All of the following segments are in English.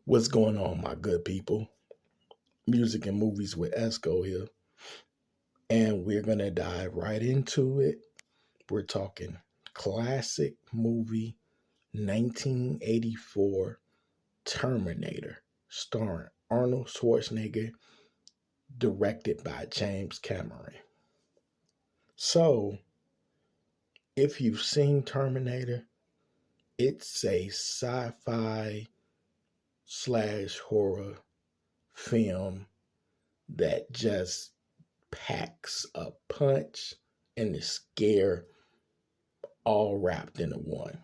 What's going on, my good people? Music and Movies with Esco here. And we're going to dive right into it. We're talking classic movie 1984 Terminator, starring Arnold Schwarzenegger, directed by James Cameron. So, if you've seen Terminator, it's a sci fi slash horror film that just packs a punch and a scare all wrapped into one.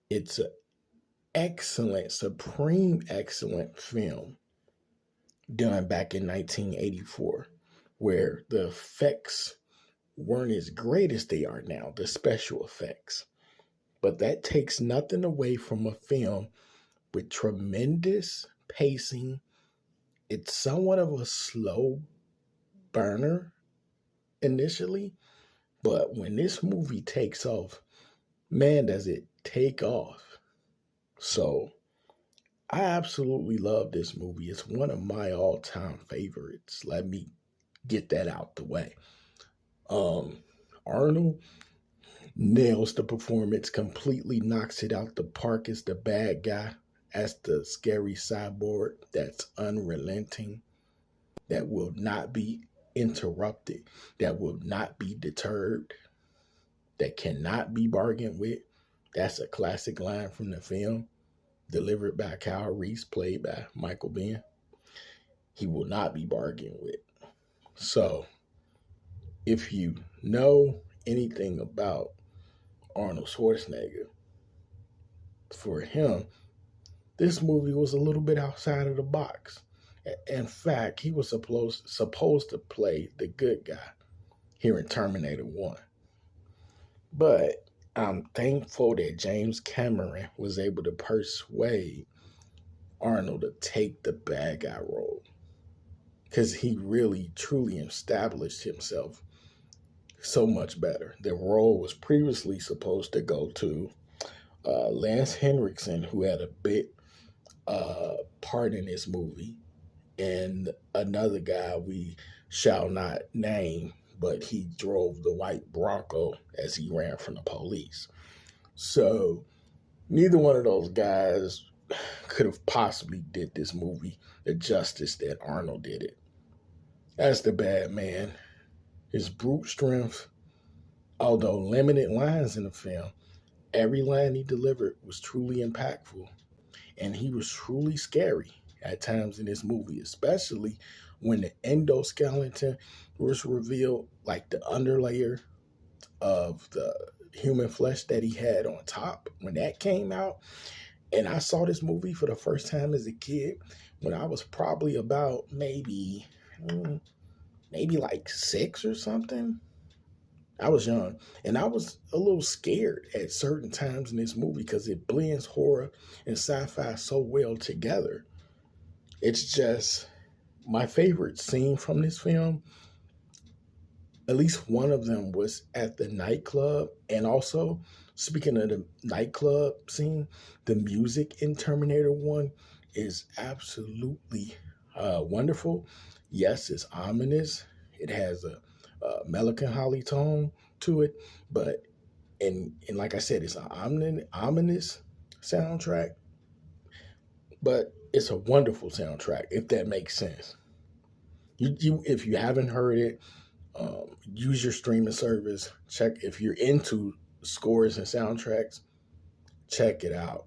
It's an excellent, supreme excellent film done back in 1984, where the effects weren't as great as they are now, the special effects. But that takes nothing away from a film with tremendous pacing. It's somewhat of a slow burner initially, but when this movie takes off, man, does it take off. So I absolutely love this movie. It's one of my all-time favorites. Let me get that out the way. Arnold nails the performance, completely knocks it out the park as the bad guy, as the scary cyborg that's unrelenting, that will not be interrupted, that will not be deterred, that cannot be bargained with. That's a classic line from the film, delivered by Kyle Reese, played by Michael Biehn. He will not be bargained with. So, if you know anything about Arnold Schwarzenegger, for him, this movie was a little bit outside of the box. In fact, he was supposed to play the good guy here in Terminator 1. But I'm thankful that James Cameron was able to persuade Arnold to take the bad guy role, because he really, truly established himself so much better. The role was previously supposed to go to Lance Henriksen, who had a big part in this movie, and another guy we shall not name, but he drove the white Bronco as he ran from the police. So neither one of those guys could have possibly did this movie the justice that Arnold did it. That's the bad man. His brute strength, although limited lines in the film, every line he delivered was truly impactful, and he was truly scary at times in this movie, especially when the endoskeleton was revealed, like the underlayer of the human flesh that he had on top. When that came out, and I saw this movie for the first time as a kid when I was probably about maybe like 6 or something. I was young, and I was a little scared at certain times in this movie because it blends horror and sci-fi so well together. It's just my favorite scene from this film. At least one of them was at the nightclub. And also, speaking of the nightclub scene, the music in Terminator 1 is absolutely wonderful. Yes, it's ominous. It has a melancholy tone to it, but and like I said, it's an ominous soundtrack, but it's a wonderful soundtrack, if that makes sense. You if you haven't heard it, use your streaming service. Check if you're into scores and soundtracks. Check it out.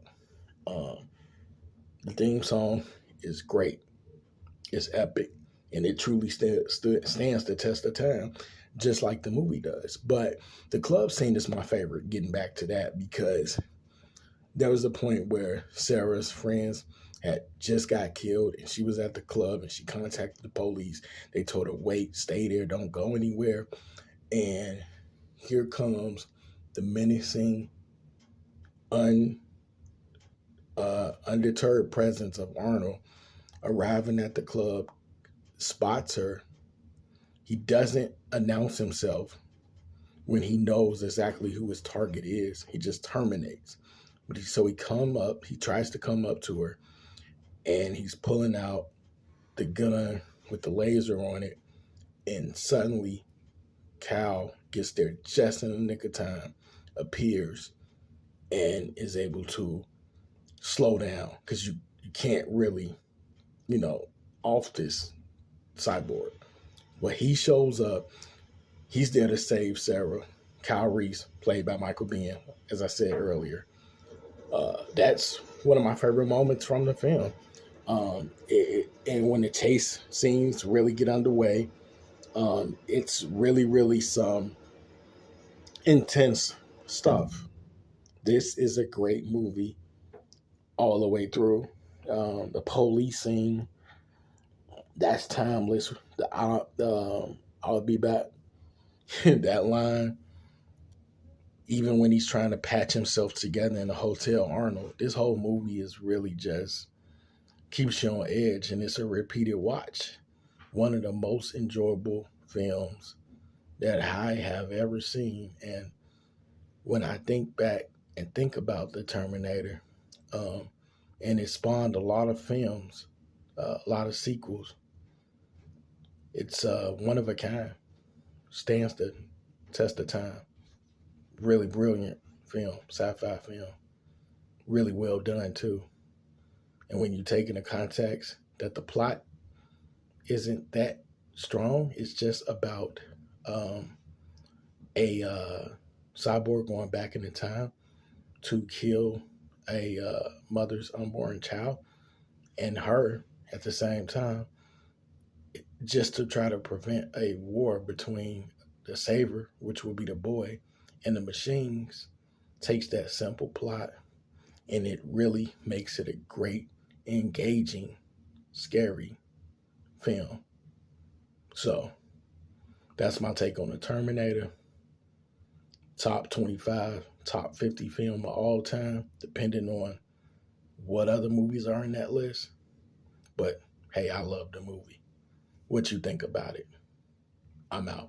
The theme song is great. It's epic, and it truly stands the test of time, just like the movie does. But the club scene is my favorite, getting back to that, because there was a point where Sarah's friends had just got killed, and she was at the club, and she contacted the police. They told her, wait, stay there, don't go anywhere. And here comes the menacing, undeterred presence of Arnold arriving at the club, spots her. He doesn't announce himself when he knows exactly who his target is. He just terminates. So he tries to come up to her, and he's pulling out the gun with the laser on it, and suddenly Cal gets there just in the nick of time, appears, and is able to slow down because you can't really, you know, off this cyborg. When he shows up, he's there to save Sarah. Kyle Reese, played by Michael Biehn, as I said earlier. That's one of my favorite moments from the film. And when the chase scenes really get underway, it's really, really some intense stuff. This is a great movie all the way through. The police scene, that's timeless. I'll be back. That line, even when he's trying to patch himself together in the Hotel Arnold, this whole movie is really just keeps you on edge, and it's a repeated watch. One of the most enjoyable films that I have ever seen. And when I think back and think about the Terminator, and it spawned a lot of films, a lot of sequels. It's one of a kind, stands the test of time. Really brilliant film, sci-fi film. Really well done too. And when you take into context that the plot isn't that strong, it's just about a cyborg going back into time to kill a mother's unborn child, and her at the same time, just to try to prevent a war between the saver, which will be the boy, and the machines. Takes that simple plot and it really makes it a great, engaging, scary film. So that's my take on the Terminator. Top 25, top 50 film of all time, depending on what other movies are in that list. But hey, I love the movie. What you think about it? I'm out.